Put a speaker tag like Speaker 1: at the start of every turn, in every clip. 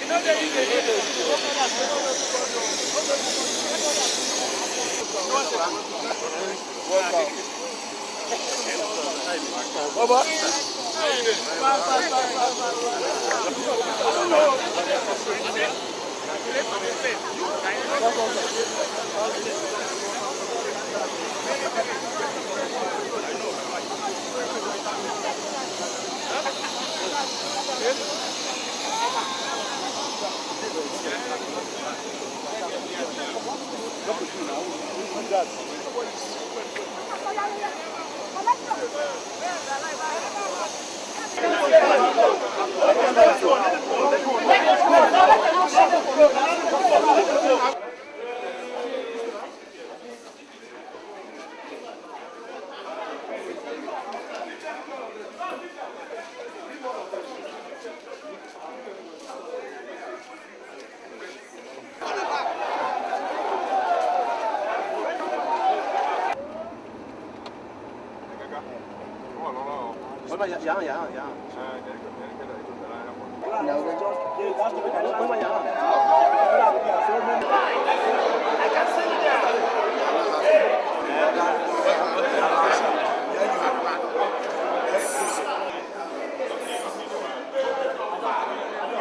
Speaker 1: Your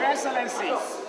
Speaker 1: Excellencies.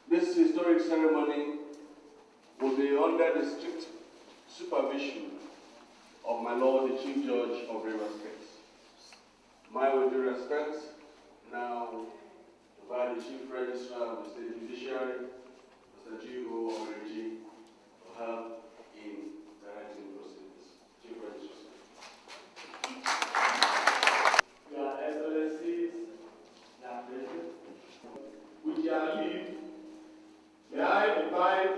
Speaker 2: This historic ceremony will be under the strict supervision of my Lord, the Chief Judge of Rivers State. With due respect, now invite the Chief Registrar of the State Judiciary, Mr. G.O. Omereji, to help in directing proceedings. Chief Registrar.
Speaker 3: Your Excellencies, with your leave, may I invite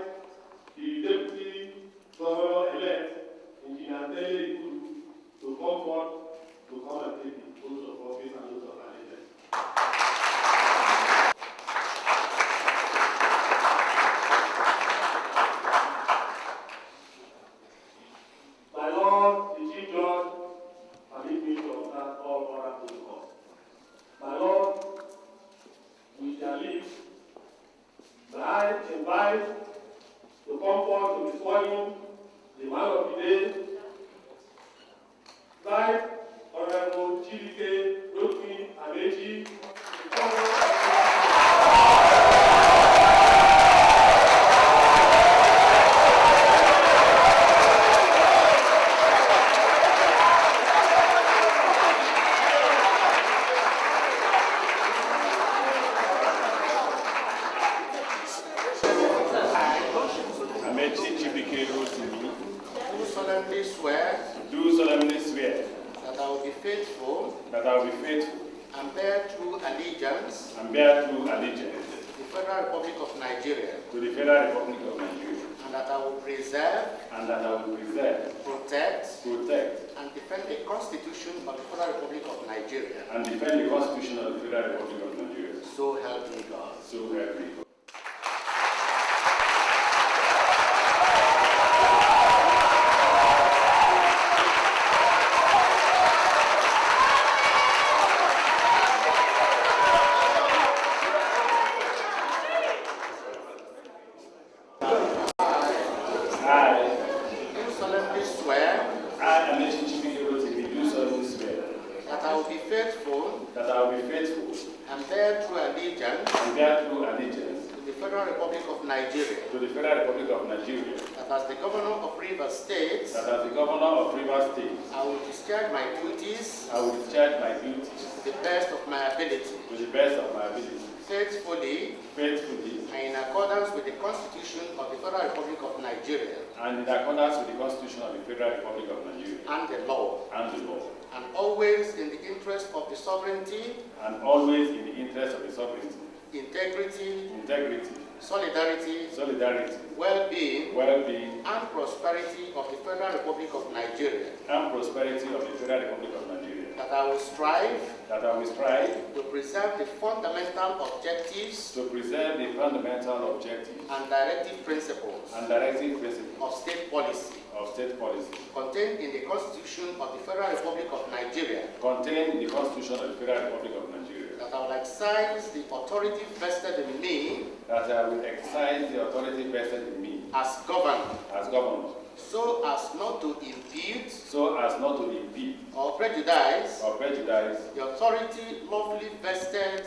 Speaker 3: the Deputy Governor-elect, Engineer Dele Ikudu, to come forth to come and take the oath of office and oath of allegiance.
Speaker 1: Enechi Chibike Rotimi,
Speaker 4: do solemnly swear
Speaker 1: do solemnly swear
Speaker 4: that I will be faithful
Speaker 1: that I will be faithful
Speaker 4: and bear true allegiance
Speaker 1: and bear true allegiance
Speaker 4: to the Federal Republic of Nigeria,
Speaker 1: to the Federal Republic of Nigeria,
Speaker 4: and that I will preserve,
Speaker 1: and that I will preserve,
Speaker 4: protect,
Speaker 1: protect,
Speaker 4: and defend the Constitution of the Federal Republic of Nigeria.
Speaker 1: and defend the Constitution of the Federal Republic of Nigeria.
Speaker 4: So help me God.
Speaker 1: So help me God.
Speaker 4: Do solemnly swear
Speaker 1: I, Enechi Chibike Rotimi, do solemnly swear
Speaker 4: that I will be faithful
Speaker 1: that I will be faithful
Speaker 4: and bear true allegiance
Speaker 1: and bear true allegiance
Speaker 4: to the Federal Republic of Nigeria,
Speaker 1: to the Federal Republic of Nigeria,
Speaker 4: that as the Governor of Rivers State,
Speaker 1: that as the Governor of Rivers State,
Speaker 4: I will discharge my duties
Speaker 1: I will discharge my duties
Speaker 4: to the best of my ability,
Speaker 1: to the best of my ability,
Speaker 4: faithfully
Speaker 1: faithfully,
Speaker 4: and in accordance with the Constitution of the Federal Republic of Nigeria
Speaker 1: and in accordance with the Constitution of the Federal Republic of Nigeria
Speaker 4: and the law,
Speaker 1: and the law,
Speaker 4: and always in the interest of the sovereignty,
Speaker 1: and always in the interest of the sovereignty,
Speaker 4: integrity,
Speaker 1: integrity,
Speaker 4: solidarity,
Speaker 1: solidarity,
Speaker 4: well-being,
Speaker 1: well-being,
Speaker 4: and prosperity of the Federal Republic of Nigeria,
Speaker 1: and prosperity of the Federal Republic of Nigeria,
Speaker 4: that I will strive
Speaker 1: that I will strive
Speaker 4: to preserve the fundamental objectives
Speaker 1: to preserve the fundamental objectives
Speaker 4: and directive principles
Speaker 1: and directive principles
Speaker 4: of state policy
Speaker 1: of state policy
Speaker 4: contained in the Constitution of the Federal Republic of Nigeria,
Speaker 1: contained in the Constitution of the Federal Republic of Nigeria,
Speaker 4: that I will exercise the authority vested in me
Speaker 1: that I will exercise the authority vested in me
Speaker 4: as governor,
Speaker 1: as governor,
Speaker 4: so as not to impede
Speaker 1: so as not to impede
Speaker 4: or prejudice
Speaker 1: or prejudice
Speaker 4: the authority lawfully vested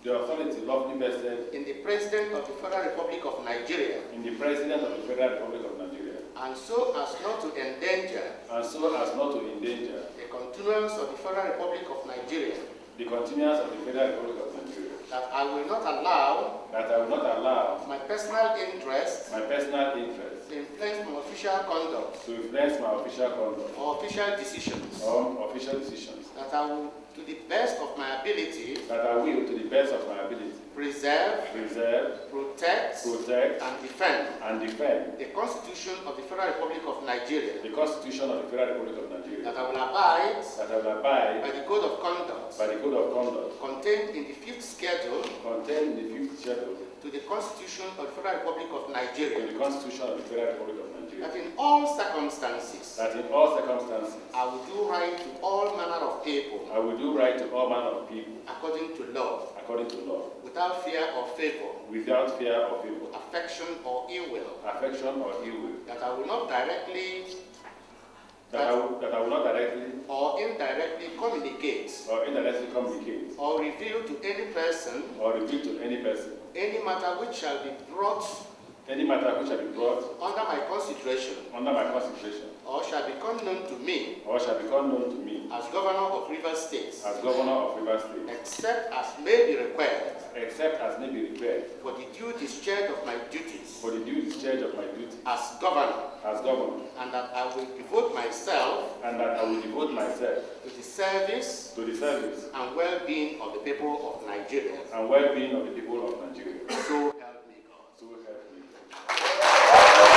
Speaker 1: the authority lawfully vested
Speaker 4: in the President of the Federal Republic of Nigeria,
Speaker 1: in the President of the Federal Republic of Nigeria,
Speaker 4: and so as not to endanger
Speaker 1: and so as not to endanger
Speaker 4: the continuance of the Federal Republic of Nigeria,
Speaker 1: the continuance of the Federal Republic of Nigeria,
Speaker 4: that I will not allow
Speaker 1: that I will not allow
Speaker 4: my personal interest
Speaker 1: my personal interest
Speaker 4: to influence my official conduct
Speaker 1: to influence my official conduct
Speaker 4: or official decisions,
Speaker 1: or official decisions,
Speaker 4: that I will, to the best of my ability,
Speaker 1: that I will, to the best of my ability,
Speaker 4: preserve,
Speaker 1: preserve,
Speaker 4: protect,
Speaker 1: protect,
Speaker 4: and defend
Speaker 1: and defend
Speaker 4: the Constitution of the Federal Republic of Nigeria,
Speaker 1: the Constitution of the Federal Republic of Nigeria,
Speaker 4: that I will abide
Speaker 1: that I will abide
Speaker 4: by the Code of Conduct
Speaker 1: by the Code of Conduct
Speaker 4: contained in the 5th schedule
Speaker 1: contained in the 5th schedule
Speaker 4: to the Constitution of the Federal Republic of
Speaker 1: to
Speaker 4: Nigeria,
Speaker 1: the Constitution of the Federal Republic of Nigeria,
Speaker 4: that in all circumstances
Speaker 1: that in all circumstances
Speaker 4: I will do right to all manner of people
Speaker 1: I will do right to all manner of people
Speaker 4: according to law,
Speaker 1: according to law,
Speaker 4: without fear or favor,
Speaker 1: without fear or favor,
Speaker 4: affection or ill will,
Speaker 1: affection or ill will,
Speaker 4: that I will not directly
Speaker 1: that I will not directly
Speaker 4: or indirectly communicate
Speaker 1: or indirectly communicate
Speaker 4: or reveal to any person
Speaker 1: or reveal to any person
Speaker 4: any matter which shall be brought
Speaker 1: any matter which shall be brought
Speaker 4: under my consideration
Speaker 1: under my consideration
Speaker 4: or shall become known to me
Speaker 1: or shall become known to me
Speaker 4: as Governor of Rivers State,
Speaker 1: as Governor of Rivers State,
Speaker 4: except as may be required
Speaker 1: except as may be required
Speaker 4: for the due discharge of my duties
Speaker 1: for the due discharge of my duty
Speaker 4: as Governor,
Speaker 1: as Governor,
Speaker 4: and that I will devote myself
Speaker 1: and that I will devote myself
Speaker 4: to the service
Speaker 1: to the service
Speaker 4: and well-being of the people of Nigeria.
Speaker 1: and well-being of the people of Nigeria.
Speaker 4: So help me God.
Speaker 1: So help me God.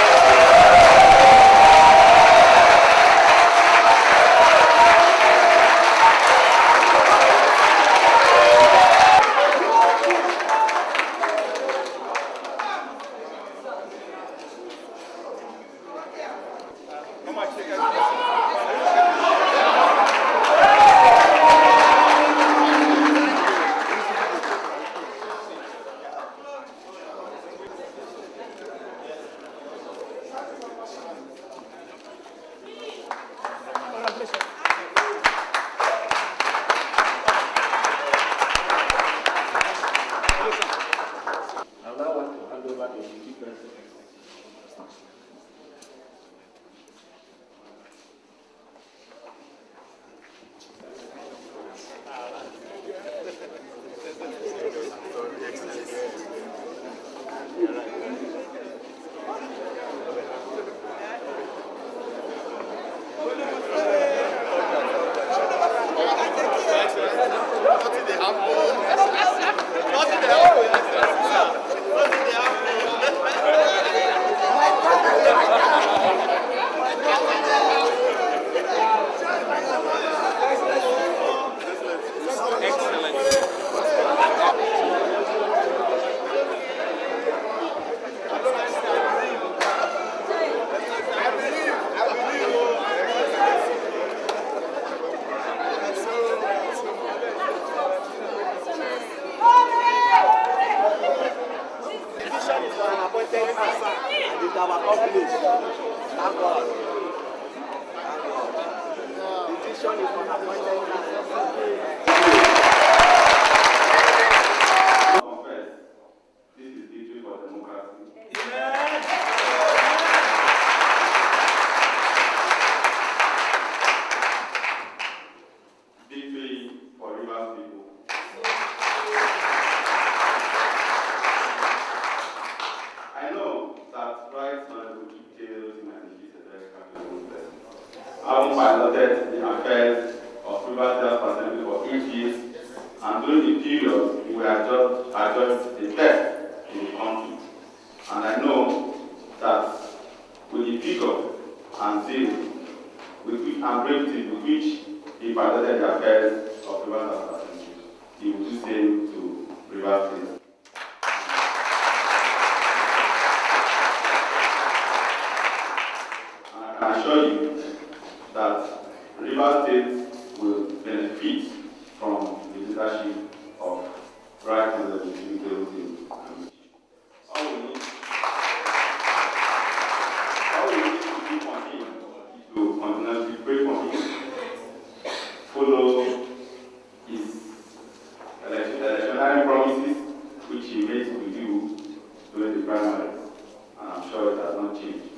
Speaker 5: having piloted the affairs of Rivers State Assembly for 8 years, and during the period, we are just the best in the country. And I know that with the vigor and zeal and brevity with which he piloted the affairs of Rivers State Assembly, he will do the same to Rivers State. And I can assure you that Rivers State will benefit from the leadership of Right Honorable Chief All we need to do for him is to continuously pray for him, follow his electionary promises which he made with you during the primaries, and I'm sure it has not changed,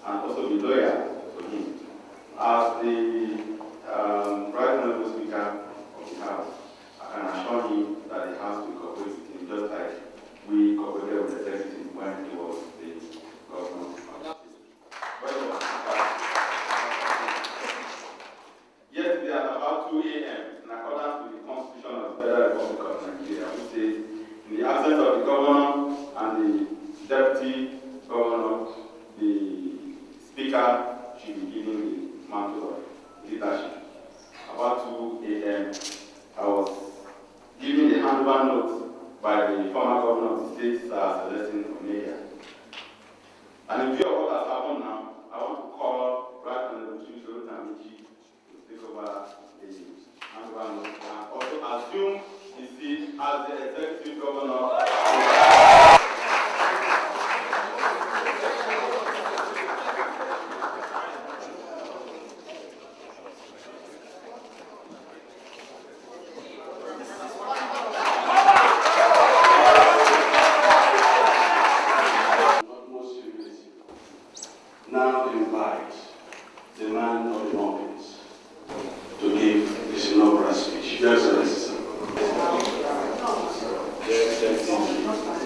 Speaker 5: and also be loyal to him. As the Right Honorable Speaker of the House, I can assure him that the House will cooperate with him, just like we cooperated with the Executive when he was the governor. Yesterday at about 2 a.m., in accordance with the Constitution of the Federal Republic of Nigeria, we say, in the absence of the governor and the deputy governor, the speaker should be given the mantle of leadership. About 2 a.m., I was given the handover note by the former governor of the state, Sir Celestine Omeya. And in view of what has happened now, I want to call Right Honorable Chief Tamichi to take over the handover note and also assume his seat as the executive governor.
Speaker 2: Now invite the man of the mountains to give his inaugural speech. Your Excellency, sir.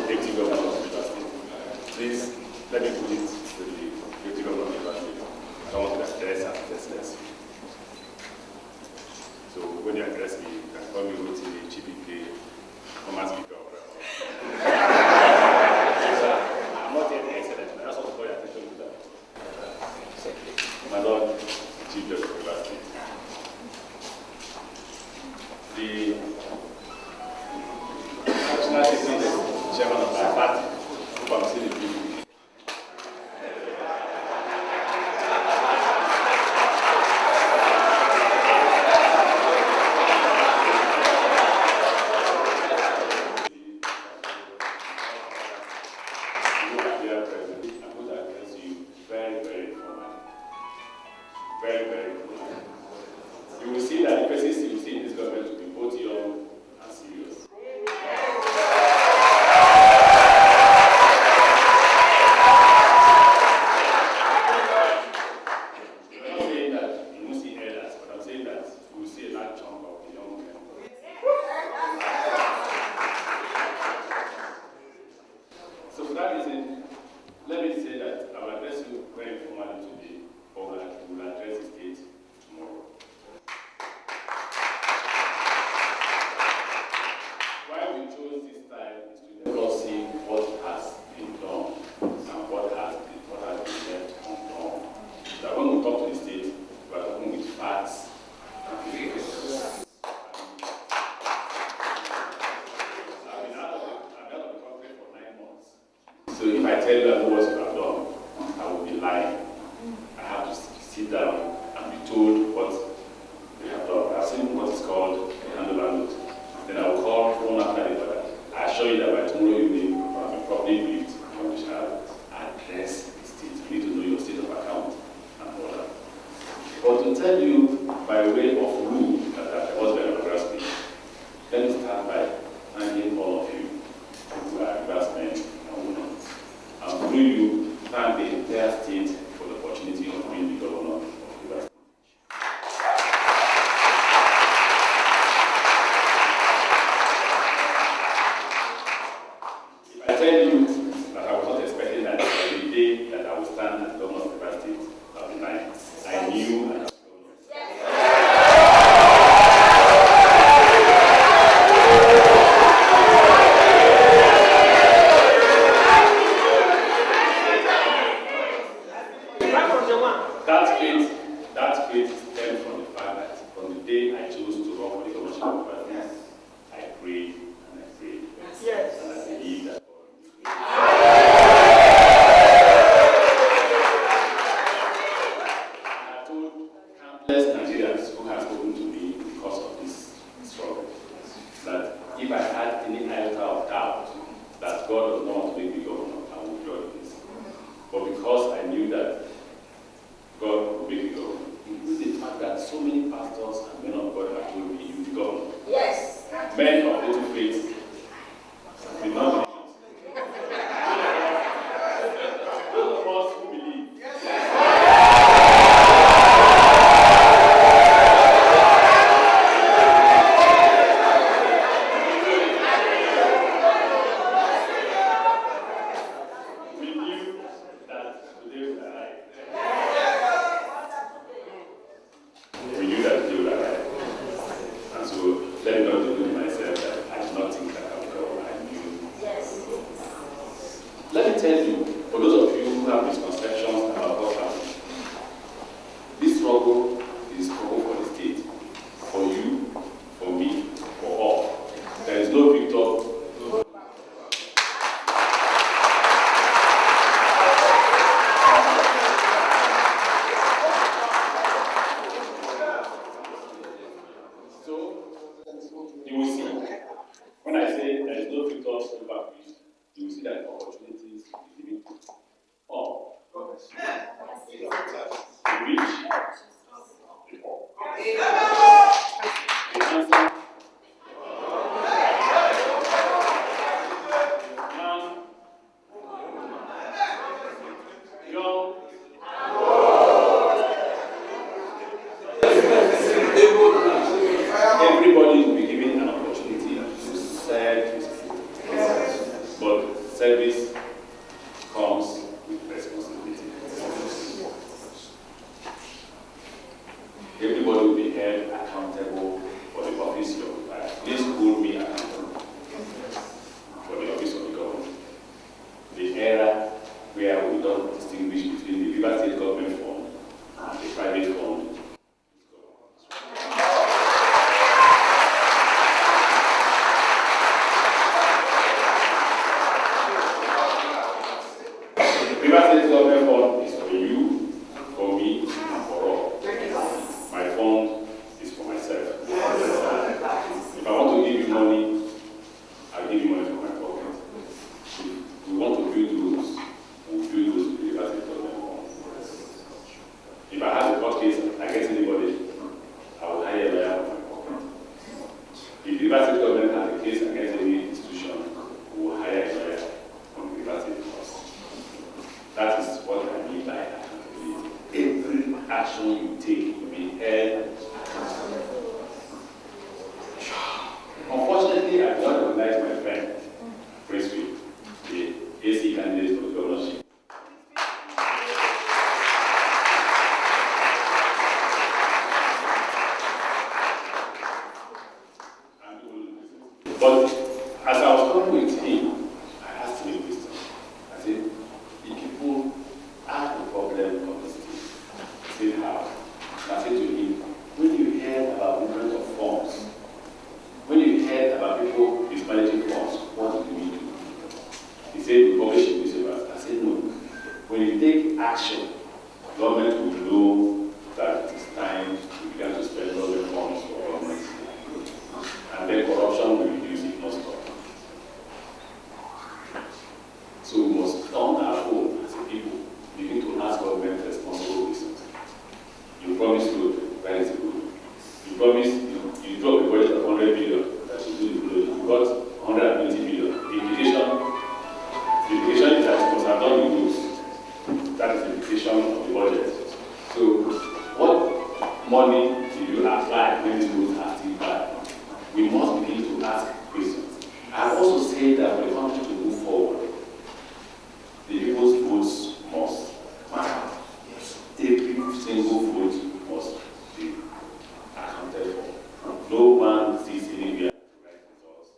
Speaker 1: Deputy Governor of Rivers State. Please let me put it to the Deputy Governor of Rivers State. I want to address Her Excellency. So when you address me, you can call me Rotimi GBK, former Speaker of the I'm not yet the Excellency, but I just want to call your attention to that. My Lord, Chief Judge of Rivers State. The National Secretary, Chairman of my party, who I'm still the people. You will see that the persons you see in this government will be both young and serious. I'm not saying that you won't see elders, but I'm saying that you will see a large chunk of the young men. So for that reason, let me say that I will address you very formally today, but we will address the state tomorrow. Why we chose this time is to let us see what has been done and what has been left undone. That when we talk to the state, we are talking with facts and figures. I've been out of the country for 9 months. So if I tell you I know what you have done, I will be lying. I have to sit down and be told what we have done. I've seen what is called a handover note. Then I will call one after the other. I assure you that by tomorrow evening, I will be properly briefed on which I address the state. You need to know your state of account and all that. But to tell you by way of rule that I was very aggressive, let me start by thanking all of you who are craftsmen and women. And through you, thank the entire state for the opportunity of being the governor of Rivers State. If I tell you that I was not expecting that the day that I would stand as governor of Rivers State, I'll be lying. I knew that I was That faith stemmed from the fact that from the day I chose to run for the governorship of Ibadan, I prayed and I prayed.
Speaker 6: Yes.
Speaker 1: And I believe that God will do it. I have told countless Nigerians who have spoken to me because of this struggle that if I had any iota of doubt that God does not want to make me governor, I would join this. But because I knew that God would make me governor, including the fact that so many pastors and men of God have told me, you will be governor.
Speaker 6: Yes.
Speaker 1: Men of little faith did not believe it. Those of us who believe. We knew that today would arrive. We knew that today would arrive. And so, let me not delude myself that I did not think that I would go. I knew.
Speaker 6: Yes.
Speaker 1: Let me tell you, for those of you who have misconceptions about what happened, this struggle is a struggle for the state, for you, for me, for all. There is no victor. So, you will see, when I say there is no victor over peace, you will see that opportunities will be given to all. The rich, the poor. The handsome, young, everybody will be given an opportunity to serve his people. But service comes with responsibility. Everybody will be held accountable for the office you occupy. Please hold me accountable for the office of the government. The era where we don't distinguish between the River State government fund and the private fund. River State government fund is for you, for me, and for all. My fund is for myself. If I want to give you money, I'll give you money from my pocket. If we want to build roads, we'll build roads with the River State government fund. If I have a court case against anybody, I will hire a lawyer from my pocket. If the River State government has a case against any institution, we will hire a lawyer from the River State court. That is what I mean by accountability. Every action you take will be held accountable. Unfortunately, I do not recognize my friend, Prince Will, the AC candidate for the governorship. But as I was talking with him, I asked him a question. I said, the people have a problem of this thing. He said, how? And I said to him, when you heard about movement of funds, when you heard about people mismanaging funds, what do you do? He said, we publish in newspapers. I said, no. When you take action, government will know that it is time to begin to spend government funds for government. And then corruption will reduce if not stop. So we must turn our own as a people, begin to ask government responsible questions. You promise road, where is the road? You promise, you drop a budget of 100 billion that you do the road. You got 120 billion. The implication is that you must have done the roads. That is the implication of the budget. So what money do you apply when these roads are still bad? We must begin to ask questions. I also say that for the country to move forward, the people's votes must matter. Every single vote must be accounted for. No one sees anywhere to write results.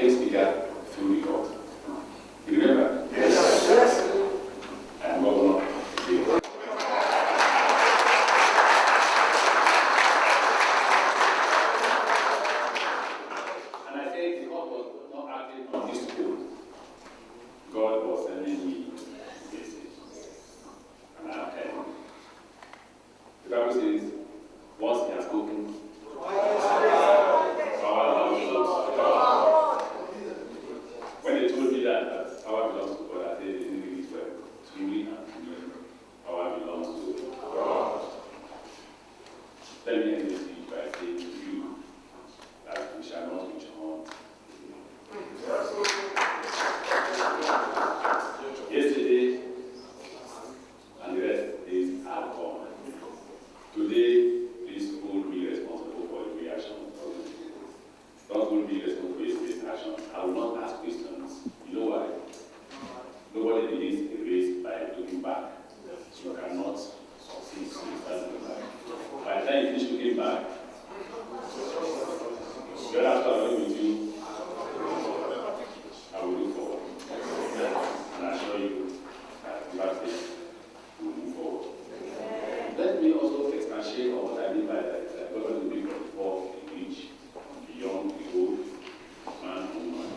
Speaker 1: became speaker through the court. You remember? Yes. And governor. And I said the court was not acting on this code. God was sending me a message. And I have heard. The Bible says, once he has spoken, power belongs to God. When they told me that power belongs to God, I said, they didn't read it well. Truly and truly, power belongs to God. Let me end this speech by saying to you that we shall not return. Yesterday and the rest days are gone. Today, please hold me responsible for the reaction. Don't hold me responsible for his action. I will not ask questions. You know why? Nobody believes a race by looking back. You cannot succeed if you start looking back. By the time you finish looking back, you're after along with you. I will look forward. And I assure you that without it, we will move forward. Let me also expatiate on what I mean by that. God will be from the poor, the rich, the young, the old, man, woman.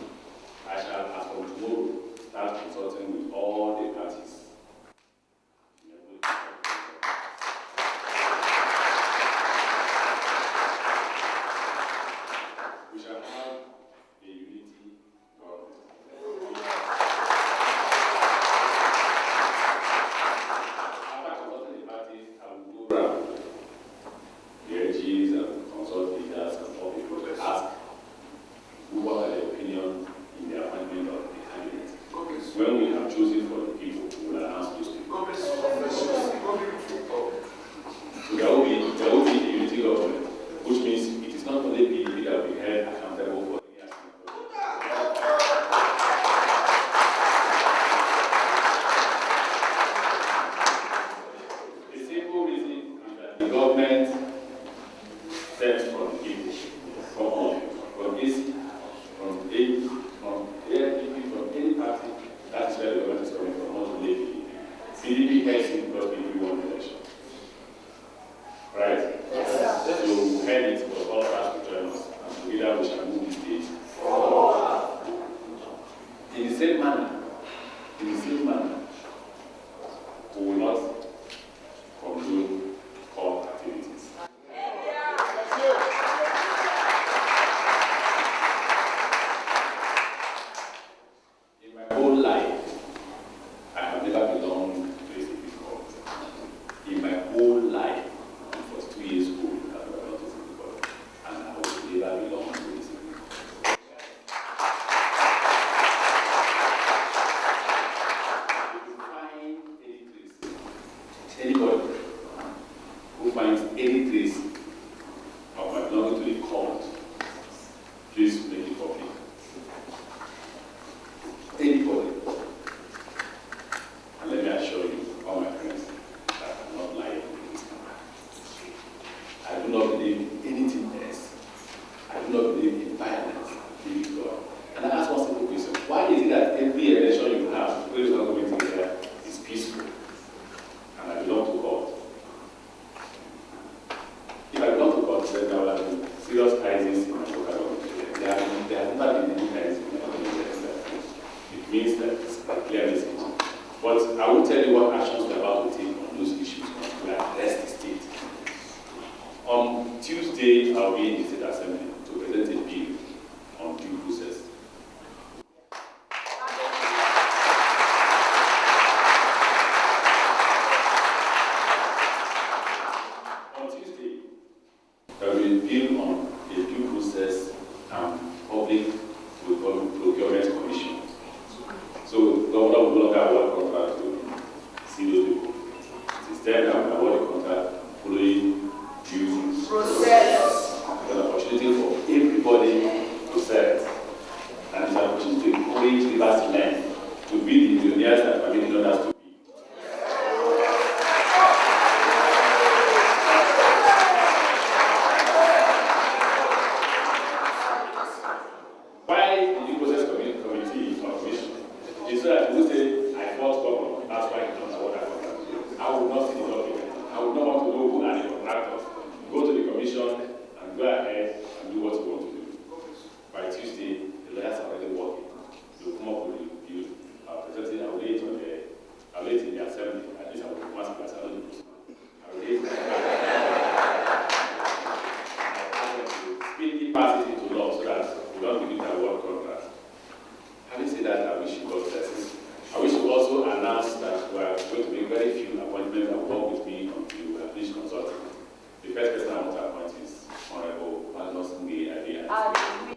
Speaker 1: I shall, as from tomorrow, start consulting with all the parties. We shall have a unity government. After consulting the parties, I will go around the LGs and consult leaders and all people to ask what are their opinion in the appointment of the candidate. When we have chosen for the people, we will announce those people. So there will be a unity government, which means it is not only PDP that will be held accountable for the actions. The simple reason is that the government stems from the people, from AC, from APP, from any party. That's where the government is coming from, not only PDP. PDP heads in because PDP won the election. Right? Yes. So we head it for all of us to join us, and together we shall move this state forward. In the same manner, we will not condone all activities. In my whole life, I have never belonged to a civic corps. In my whole life, I was 2 years old, I have never belonged to a civic corps, and I will never belong to a civic corps. If you find any trace, anybody who finds any trace of my belonging to a cult, please make it public. Anybody. And let me assure you, all my friends, that I'm not lying in this matter. I do not believe in anything else. I do not believe in violence, believe God. And I ask one simple question. Why is it that every election you have, the political community here, is peaceful? And I belong to God. If I belong to God, then there will have been serious crises in my local government. There has never been any crisis in my government. It means that it's a clear message. But I will tell you what actions we're about to take on those issues to address the state. On Tuesday, I'll be in the State Assembly to present a bill on due process. On Tuesday, there will be a bill on a due process and public procurement commission. So, Governor will no longer welcome to see those people. the commission. It's so that people say, I fought government, that's why it's not awarded contract. I would not see the document. I would not want to know who are the contractors. Go to the commission and go ahead and do what you want to do. By Tuesday, the lawyers are already working. They'll come up with the review. I'll present it, I'll lay it in the assembly. At least I will come as I don't do. I'll lay it speedily pass it into law so that we don't begin to award contract. Having said that, I wish you God blessings. I wish to also announce that we are going to make very few appointments that will work with me until we have finished consulting. The first person I want to appoint is Honorable Magnus Nge Adi.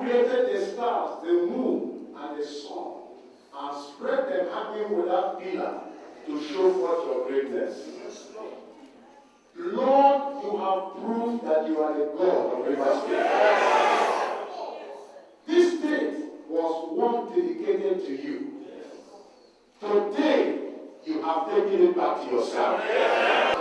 Speaker 3: created the stars, the moon, and the sun, and spread them hanging without pillar to show forth your greatness. Lord, you have proved that you are the God of River State. This state was once dedicated to you. Today, you have taken it back to yourself.